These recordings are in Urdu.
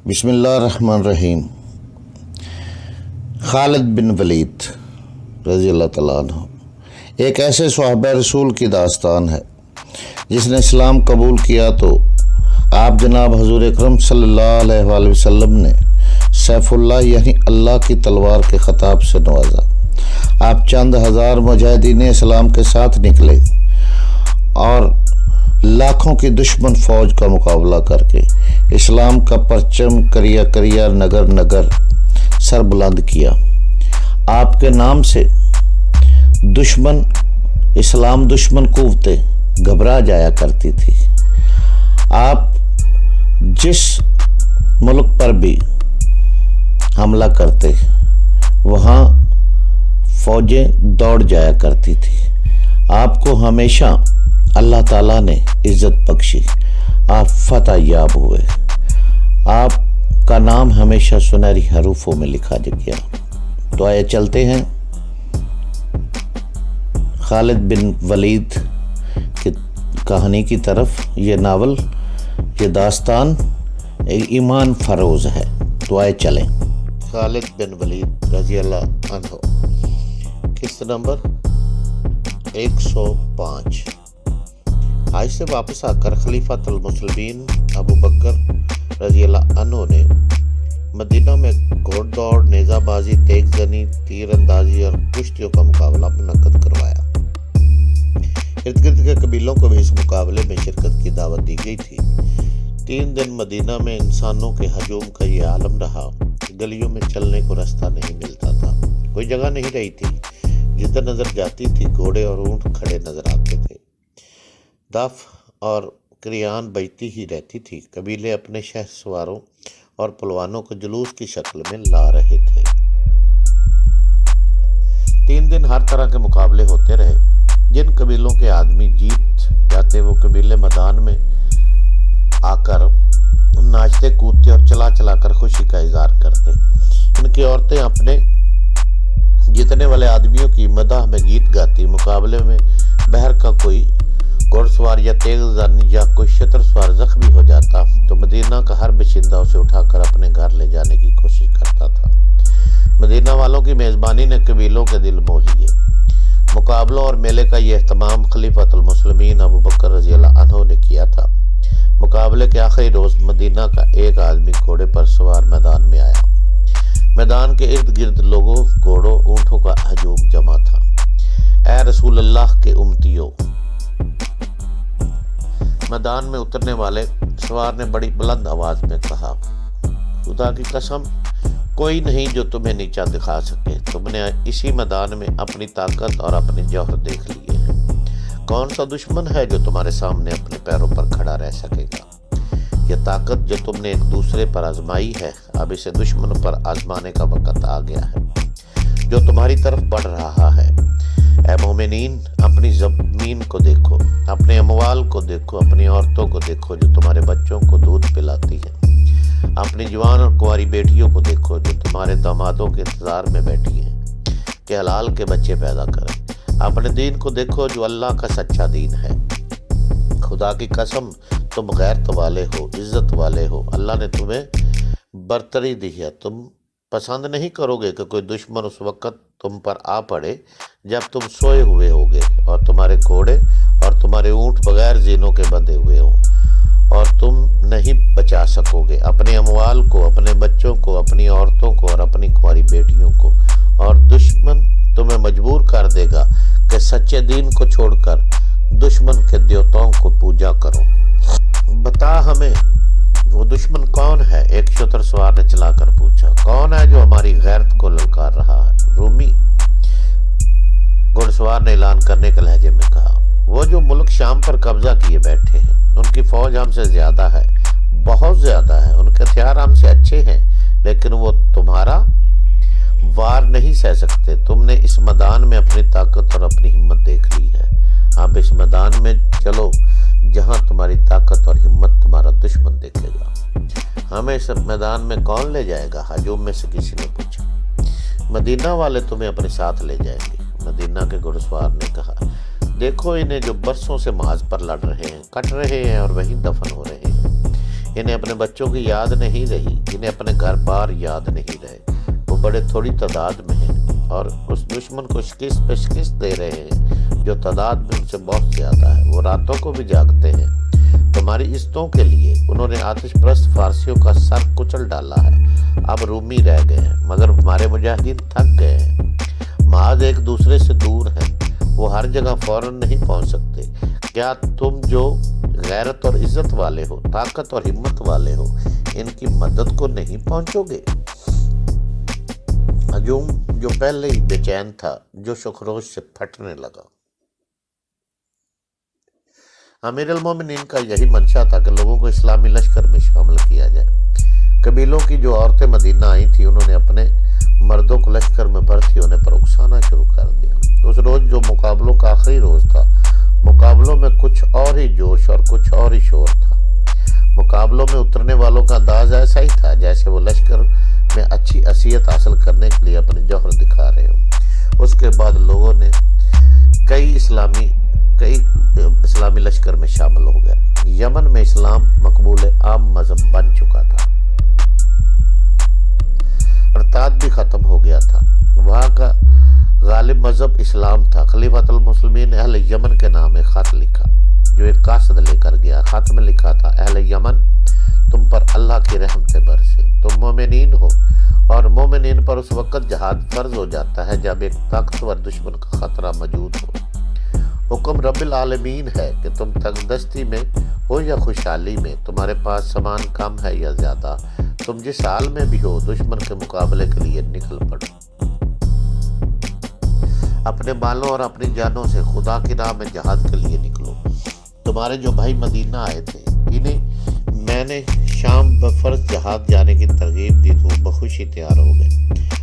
بسم اللہ الرحمن الرحیم۔ خالد بن ولید رضی اللہ تعالیٰ عنہ ایک ایسے صحابہ رسول کی داستان ہے جس نے اسلام قبول کیا تو آپ جناب حضور اکرم صلی اللہ علیہ وآلہ وسلم نے سیف اللہ یعنی اللہ کی تلوار کے خطاب سے نوازا۔ آپ چند ہزار مجاہدین اسلام کے ساتھ نکلے اور لاکھوں کی دشمن فوج کا مقابلہ کر کے اسلام کا پرچم کریا کریا نگر نگر سر بلند کیا۔ آپ کے نام سے اسلام دشمن قوتیں گھبرا جایا کرتی تھی۔ آپ جس ملک پر بھی حملہ کرتے وہاں فوجیں دوڑ جایا کرتی تھی۔ آپ کو ہمیشہ اللہ تعالیٰ نے عزت بخشی، آپ فتح یاب ہوئے۔ آپ کا نام ہمیشہ سنہری حروفوں میں لکھا گیا۔ تو آئے چلتے ہیں خالد بن ولید کی کہانی کی طرف۔ یہ ناول، یہ داستان ایمان فروز ہے۔ تو آئے چلیں۔ خالد بن ولید رضی اللہ عنہ، قسط نمبر 105۔ حج سے واپس آ کر خلیفۃ المسلمین ابو بکر رضی اللہ عنہ نے مدینہ میں گھوڑ دوڑ، نیزہ بازی، تیگ زنی، تیر اندازی اور کشتیوں کا مقابلہ منعقد کروایا۔ ارد گرد کے قبیلوں کو بھی اس مقابلے میں شرکت کی دعوت دی گئی تھی۔ 3 دن مدینہ میں انسانوں کے ہجوم کا یہ عالم رہا کہ گلیوں میں چلنے کو راستہ نہیں ملتا تھا، کوئی جگہ نہیں رہی تھی۔ جدھر نظر جاتی تھی گھوڑے اور اونٹ کھڑے نظر آتے تھے۔ دف اور کریان بجتی ہی رہتی تھی۔ قبیلے اپنے شہر سواروں اور پلوانوں کو جلوس کی شکل میں لا رہے تھے۔ 3 دن ہر طرح کے مقابلے ہوتے رہے۔ جن قبیلوں کے آدمی جیت جاتے وہ قبیلے میدان میں آ کر ناچتے کودتے اور چلا چلا کر خوشی کا اظہار کرتے۔ ان کی عورتیں اپنے جیتنے والے آدمیوں کی مداح میں گیت گاتی۔ مقابلے میں بہر کا کوئی گھوڑ سوار یا تیز زن یا کوئی شتر سوار زخمی ہو جاتا تو مدینہ کا ہر باشندہ اسے اٹھا کر اپنے گھر لے جانے کی کوشش کرتا تھا۔ مدینہ والوں کی میزبانی نے قبیلوں کے دل موہ لیے۔ مقابلوں اور میلے کا یہ اہتمام خلیفۃ المسلمین ابو بکر رضی اللہ عنہ نے کیا تھا۔ مقابلے کے آخری روز مدینہ کا ایک آدمی گھوڑے پر سوار میدان میں آیا۔ میدان کے ارد گرد لوگوں، گھوڑوں، اونٹوں کا ہجوم جمع تھا۔ اے رسول اللہ کے امتیوں! میدان میں اترنے والے سوار نے بڑی بلند آواز میں کہا، خدا کی قسم کوئی نہیں جو تمہیں نیچا دکھا سکے۔ تم نے اسی میدان میں اپنی طاقت اور اپنے جوہر دیکھ لیے ہیں۔ کون سا دشمن ہے جو تمہارے سامنے اپنے پیروں پر کھڑا رہ سکے گا؟ یہ طاقت جو تم نے ایک دوسرے پر آزمائی ہے، اب اسے دشمن پر آزمانے کا وقت آ گیا ہے جو تمہاری طرف بڑھ رہا ہے۔ اے مومنین، اپنی زمین کو دیکھو، اپنے اموال کو دیکھو، اپنی عورتوں کو دیکھو جو تمہارے بچوں کو دودھ پلاتی ہیں، اپنی جوان اور کنواری بیٹیوں کو دیکھو جو تمہارے دامادوں کے انتظار میں بیٹھی ہیں کہ حلال کے بچے پیدا کریں۔ اپنے دین کو دیکھو جو اللہ کا سچا دین ہے۔ خدا کی قسم تم غیرت والے ہو، عزت والے ہو۔ اللہ نے تمہیں برتری دی ہے۔ تم پسند نہیں کرو گے کہ کوئی دشمن اس وقت تم پر آ پڑے جب تم سوئے ہوئے ہوگے اور تمہارے گھوڑے اور تمہارے اونٹ بغیر زینوں کے بندھے ہوئے ہوں اور تم نہیں بچا سکو گے اپنے اموال کو، اپنے بچوں کو، اپنی عورتوں کو اور اپنی کنواری بیٹیوں کو، اور دشمن تمہیں مجبور کر دے گا کہ سچے دین کو چھوڑ کر دشمن کے دیوتاؤں کو پوجا کرو۔ بتا ہمیں وہ دشمن کون ہے؟ ایک شتر سوار نے چلا کر پوچھا۔ کون ہے جو ہماری غیرت کو للکار رہا ہے؟ رومی گھڑ سوار نے اعلان کرنے کے لہجے میں کہا، وہ جو ملک شام پر قبضہ کیے بیٹھے ہیں۔ ان کی فوج ہم سے زیادہ ہے، بہت زیادہ ہے۔ ان کے ہتھیار ہم سے اچھے ہیں، لیکن وہ تمہارا وار نہیں سہ سکتے۔ تم نے اس میدان میں اپنی طاقت اور اپنی ہمت دیکھ لی ہے۔ اب اس میدان میں چلو جہاں تمہاری طاقت اور ہمت تمہارا دشمن دیکھے گا۔ ہمیں اس میدان میں کون لے جائے گا؟ ہجوم میں سے کسی نے پوچھا۔ مدینہ والے تمہیں اپنے ساتھ لے جائیں گے۔ مدینہ کے گھڑ سوار نے کہا، دیکھو انہیں جو برسوں سے محاذ پر لڑ رہے ہیں، کٹ رہے ہیں اور وہیں دفن ہو رہے ہیں۔ انہیں اپنے بچوں کی یاد نہیں رہی، انہیں اپنے گھر بار یاد نہیں رہے، وہ بڑے تھوڑی تعداد میں ہیں اور اس دشمن کو شکست پہ شکست دے رہے ہیں جو تعداد میں ان سے بہت زیادہ ہے۔ وہ راتوں کو بھی جاگتے ہیں تمہاری عزتوں کے لیے۔ انہوں نے آتش پرست فارسیوں کا سر کچل ڈالا ہے، اب رومی رہ گئے ہیں، مگر ہمارے مجاہدین تھک گئے ہیں، محاذ ایک دوسرے سے دور ہیں، وہ ہر جگہ فوراً نہیں پہنچ سکتے۔ کیا تم جو غیرت اور عزت والے ہو، طاقت اور ہمت والے ہو، ان کی مدد کو نہیں پہنچو گے؟ ہجوم جو پہلے ہی بے چین تھا، جو شخروش سے پھٹنے لگا۔ امیر المومنین کا یہی منشا تھا کہ لوگوں کو اسلامی لشکر میں شامل کیا جائے۔ قبیلوں کی جو عورتیں مدینہ آئی تھیں، انہوں نے اپنے مردوں کو لشکر میں بھرتی ہونے پر اکسانا شروع کر دیا۔ اس روز جو مقابلوں کا آخری روز تھا، مقابلوں میں کچھ اور ہی جوش اور کچھ اور ہی شور تھا۔ مقابلوں میں اترنے والوں کا انداز ایسا ہی تھا جیسے وہ لشکر میں اچھی حیثیت حاصل کرنے کے لیے اپنے جوہر دکھا رہے ہو۔ اس کے بعد لوگوں نے کئی اسلامی لشکر میں شامل ہو گئے۔ یمن میں اسلام مقبول عام مذہب بن چکا تھا، ارتاد بھی ختم ہو گیا تھا، وہاں کا غالب مذہب اسلام تھا۔ خلیفۃ المسلمین اہل یمن کے نام ایک خط لکھا جو ایک قاصد لے کر گیا۔ خط میں لکھا تھا: اہل یمن، تم پر اللہ کی رحمت برسے، تم مومنین ہو اور مومنین پر اس وقت جہاد فرض ہو جاتا ہے جب ایک طاقتور دشمن کا خطرہ موجود ہو۔ حکم رب العالمین ہے کہ تم تنگ دستی میں ہو یا خوشحالی میں، تمہارے پاس سامان کم ہے یا زیادہ، تم جس حال میں بھی ہو، دشمن کے مقابلے کے لیے نکل پڑو۔ اپنے مالوں اور اپنی جانوں سے خدا کی راہ میں جہاد کے لیے نکلو۔ تمہارے جو بھائی مدینہ آئے تھے، انہیں میں نے شام بفرض جہاد جانے کی ترغیب دی تو وہ بخوشی تیار ہو گئے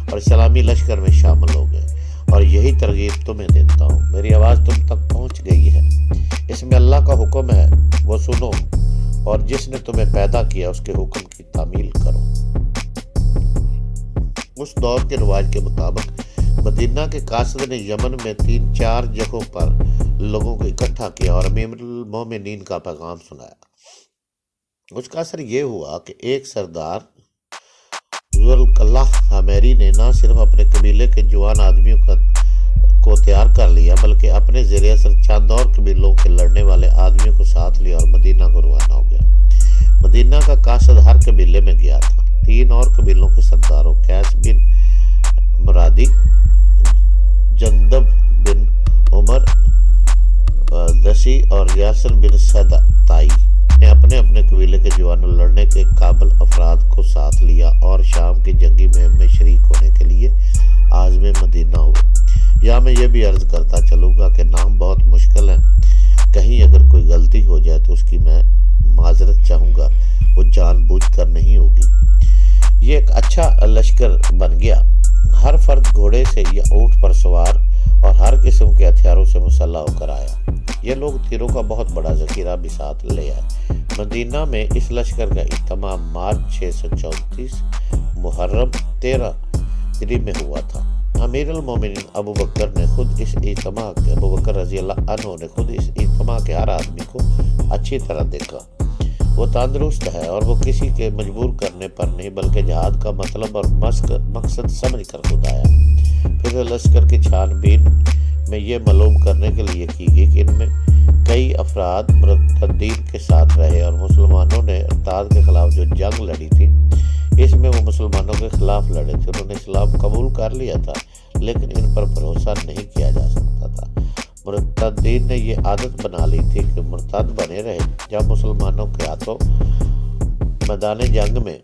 اور اسلامی لشکر میں شامل ہو گئے، اور یہی ترغیب تمہیں دیتا ہوں۔ میری آواز تم تک پہنچ گئی ہے، اس میں اللہ کا حکم ہے، وہ سنو، اور جس نے تمہیں پیدا کیا اس کے حکم کی تعمیل کرو۔ اس دور کے رواج کے مطابق مدینہ کے قاصد نے یمن میں 3-4 جگہوں پر لوگوں کو اکٹھا کیا اور امیر المومنین کا پیغام سنایا۔ اس کا اثر یہ ہوا کہ ایک سردار ذوالقلہ عمیری نے نہ صرف اپنے قبیلے کے جوان آدمیوں کو تیار کر لیا، بلکہ اپنے زیر اثر چند اور قبیلوں کے لڑنے والے آدمیوں کو ساتھ لیا اور مدینہ کو روانہ ہو گیا۔ مدینہ کا قاصد ہر قبیلے میں گیا تھا۔ 3 اور قبیلوں کے سرداروں قیس بن مرادی، جندب بن عمر دسی اور یاسر بن صدائی نے اپنے اپنے قبیلے کے جوانوں لڑنے کے قابل افراد کو ساتھ لیا اور شام کی جنگی مہم میں شریک ہونے کے لیے عازم مدینہ ہوئے۔ یہاں میں یہ بھی عرض کرتا چلوں گا کہ نام بہت مشکل ہے، کہیں اگر کوئی غلطی ہو جائے تو اس کی میں معذرت چاہوں گا، وہ جان بوجھ کر نہیں ہوگی۔ یہ ایک اچھا لشکر بن گیا، ہر فرد گھوڑے سے یا اونٹ پر سوار اور ہر قسم کے ہتھیاروں سے مسلح ہو کر آیا۔ یہ لوگ تیروں کا بہت بڑا ذخیرہ بھی ساتھ لے آئے۔ مدینہ میں اس لشکر کا اجتماع مارچ 634 محرم 13 ہجری میں ہوا تھا۔ امیر المومنین ابو بکر رضی اللہ عنہ نے خود اس اجتماع کے ہر آدمی کو اچھی طرح دیکھا۔ وہ تندرست ہے اور وہ کسی کے مجبور کرنے پر نہیں بلکہ جہاد کا مطلب اور مقصد سمجھ کر خود آیا۔ پھر لشکر کی چھان بین میں یہ معلوم کرنے کے لیے کی گئی کہ ان میں کئی افراد مرتدین کے ساتھ رہے اور مسلمانوں نے ارتاد کے خلاف جو جنگ لڑی تھی اس میں وہ مسلمانوں کے خلاف لڑے تھے۔ انہوں نے اسلام قبول کر لیا تھا لیکن ان پر بھروسہ نہیں کیا جا سکتا تھا۔ مرتدین نے یہ عادت بنا لی تھی کہ مرتد بنے رہے، جب مسلمانوں کے ہاتھوں میدان جنگ میں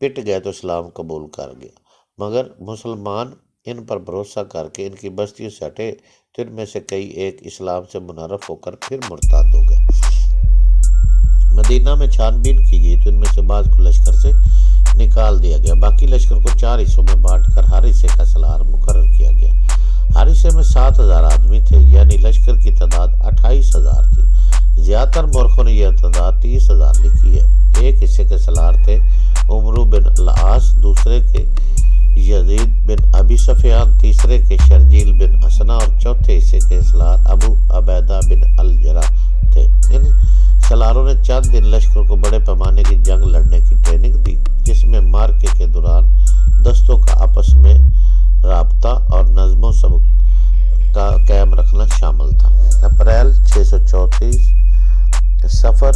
پٹ گئے تو اسلام قبول کر گیا، مگر مسلمان ان پر بھروسہ کر کے ان کی بستیوں سے ہٹے تو ان میں سے کئی ایک اسلام سے منحرف ہو کر پھر مرتد ہو گئے۔ مدینہ میں چھان بین کی گئی تو ان میں سے بعض کو لشکر سے نکال دیا گیا، باقی لشکر کو 4 حصوں میں بانٹ کر ہر حصے کا سالار مقرر کیا گیا۔ ہر حصے میں 7000 آدمی تھے، یعنی لشکر کی تعداد 28000 تھی۔ زیادہ تر مورخوں نے یہ تعداد 30000 لکھی ہے۔ ایک حصے کے سالار تھے عمرو بن العاص، دوسرے کے یزید بن ابی سفیان، تیسرے کے شرجیل بن حسنہ اور چوتھے حصے کے سالار ابو عبیدہ بن الجرح تھے۔ ان سالاروں نے چند دن لشکر کو بڑے پیمانے کی جنگ لڑنے کی ٹریننگ دی، جس میں مارکے کے دوران دستوں کا آپس میں رابطہ اور نظم و ضبط کا قائم رکھنا شامل تھا۔ اپریل 634 سفر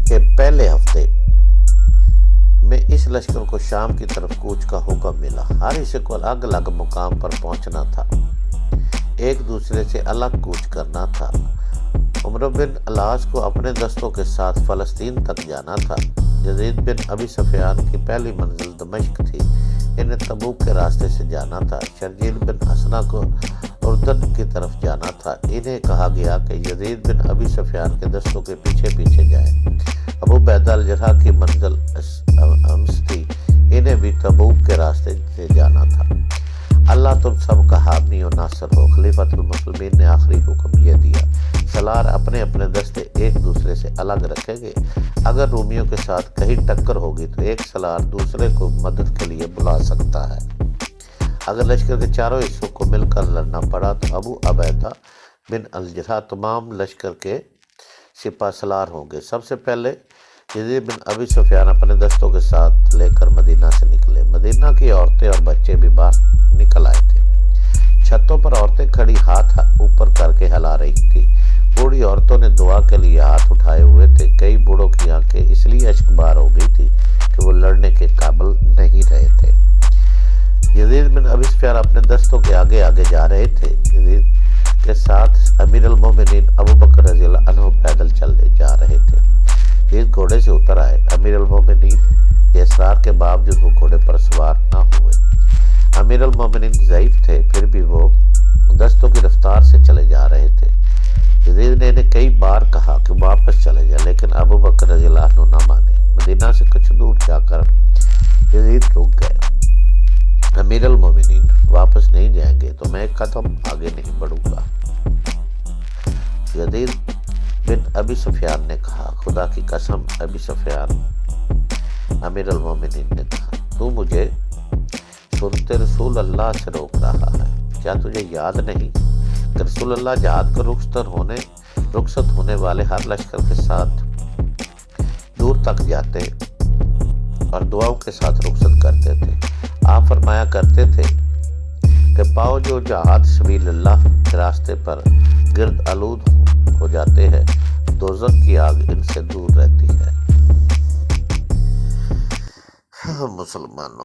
کے پہلے ہفتے میں اس لشکر کو شام کی طرف کوچ کا حکم ملا۔ ہر حصے کو الگ الگ مقام پر پہنچنا تھا، ایک دوسرے سے الگ کوچ کرنا تھا۔ عمرو بن العاص کو اپنے دستوں کے ساتھ فلسطین تک جانا تھا۔ یزید بن ابی سفیان کی پہلی منزل دمشق تھی، انہیں تبوک کے راستے سے جانا تھا۔ شرجیل بن حسنہ کو اردن کی طرف جانا تھا۔ انہیں کہا گیا کہ یزید بن ابی سفیان کے دستوں کے پیچھے پیچھے جائیں۔ ابو عبیدہ الجراح کی منزل امس تھی، انہیں بھی تبوک کے راستے سے جانا تھا۔ اللہ تم سب کا حامی و ناصر ہو۔ خلیفۃ المسلمین نے آخری حکم یہ دیا، سالار اپنے اپنے دستے ایک دوسرے سے الگ رکھیں گے۔ اگر رومیوں کے ساتھ کہیں ٹکر ہوگی تو ایک سالار دوسرے کو مدد کے لیے بلا سکتا ہے۔ اگر لشکر کے چاروں حصوں کو مل کر لڑنا پڑا تو ابو عبیدہ بن الجراح تمام لشکر کے سپہ سالار ہوں گے۔ سب سے پہلے یزید بن ابی سفیان اپنے دستوں کے ساتھ لے کر مدینہ سے نکلے۔ مدینہ کی عورتیں اور بچے بھی باہر نکل آئے تھے۔ چھتوں پر عورتیں کھڑی ہاتھ اوپر کر کے ہلا رہی تھی۔ بوڑھی عورتوں نے دعا کے لیے ہاتھ اٹھائے ہوئے تھے۔ کئی بوڑھوں کی آنکھیں اس لیے اشک بار ہو گئی تھی کہ وہ لڑنے کے قابل نہیں رہے تھے۔ یزید بن ابی سفیان اپنے دستوں کے آگے آگے جا رہے تھے۔ یزید کے ساتھ امیر المومنین ابو بکر رضی اللہ عنہ پیدل چلے جا رہے تھے۔ یزید گھوڑے سے اتر آئے۔ امیر المومنین کے اصرار کے باوجود وہ گھوڑے پر سوار نہ ہوئے۔ امیر المومنین ضعیف تھے، پھر بھی وہ دستوں کی رفتار سے چلے جا رہے تھے۔ یزید نے انہیں کئی بار کہا کہ واپس چلے جائیں، لیکن ابو بکر رضی اللہ عنہ نہ مانے۔ مدینہ سے کچھ دور جا کر یزید رک گئے۔ امیر المومنین واپس نہیں جائیں گے تو میں ایک قدم آگے نہیں بڑھوں گا۔ یزید بن ابی سفیان نے کہا، خدا کی قسم ابی سفیان، امیر المومنین نے کہا، تو مجھے سنتے رسول اللہ سے روک رہا ہے۔ کیا تجھے یاد نہیں کہ رسول اللہ جہاد کو رخصت ہونے والے ہر لشکر کے ساتھ دور تک جاتے اور دعاؤں کے ساتھ رخصت کرتے تھے؟ آپ فرمایا کرتے تھے کہ پاؤ جو جہاد سبیل اللہ کے راستے پر گرد آلود ہو جاتے ہیں، دوزخ کی آگ ان سے دور رہتی ہے۔ مسلمانوں